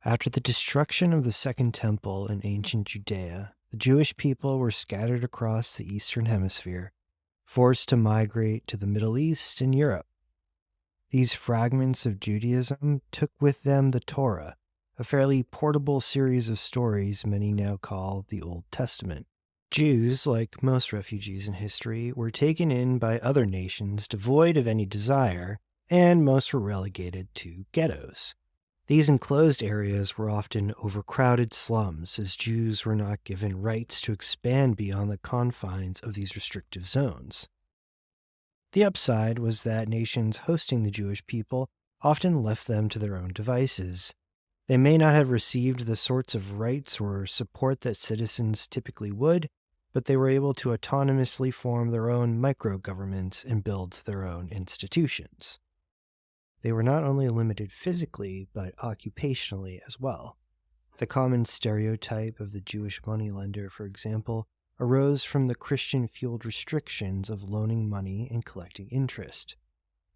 After the destruction of the Second Temple in ancient Judea, the Jewish people were scattered across the Eastern Hemisphere, forced to migrate to the Middle East and Europe. These fragments of Judaism took with them the Torah, a fairly portable series of stories many now call the Old Testament. Jews, like most refugees in history, were taken in by other nations devoid of any desire, and most were relegated to ghettos. These enclosed areas were often overcrowded slums, as Jews were not given rights to expand beyond the confines of these restrictive zones. The upside was that nations hosting the Jewish people often left them to their own devices. They may not have received the sorts of rights or support that citizens typically would, but they were able to autonomously form their own micro-governments and build their own institutions. They were not only limited physically, but occupationally as well. The common stereotype of the Jewish moneylender, for example, arose from the Christian-fueled restrictions of loaning money and collecting interest.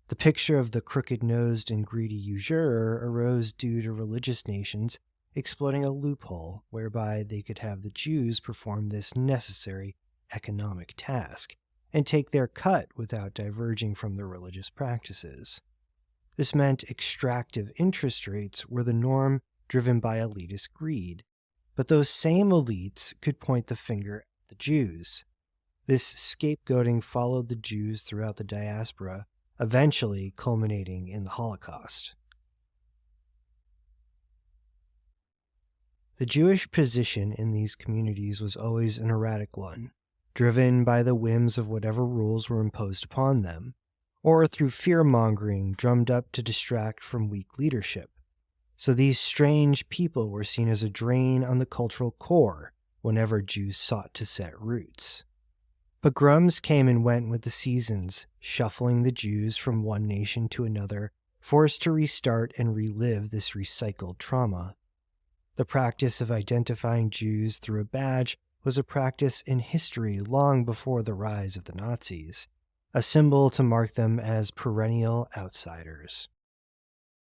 The picture of the crooked-nosed and greedy usurer arose due to religious nations exploiting a loophole whereby they could have the Jews perform this necessary economic task and take their cut without diverging from their religious practices. This meant extractive interest rates were the norm, driven by elitist greed. But those same elites could point the finger at the Jews. This scapegoating followed the Jews throughout the diaspora, eventually culminating in the Holocaust. The Jewish position in these communities was always an erratic one, driven by the whims of whatever rules were imposed upon them, or through fear-mongering drummed up to distract from weak leadership. So these strange people were seen as a drain on the cultural core whenever Jews sought to set roots. Pogroms came and went with the seasons, shuffling the Jews from one nation to another, forced to restart and relive this recycled trauma. The practice of identifying Jews through a badge was a practice in history long before the rise of the Nazis, a symbol to mark them as perennial outsiders.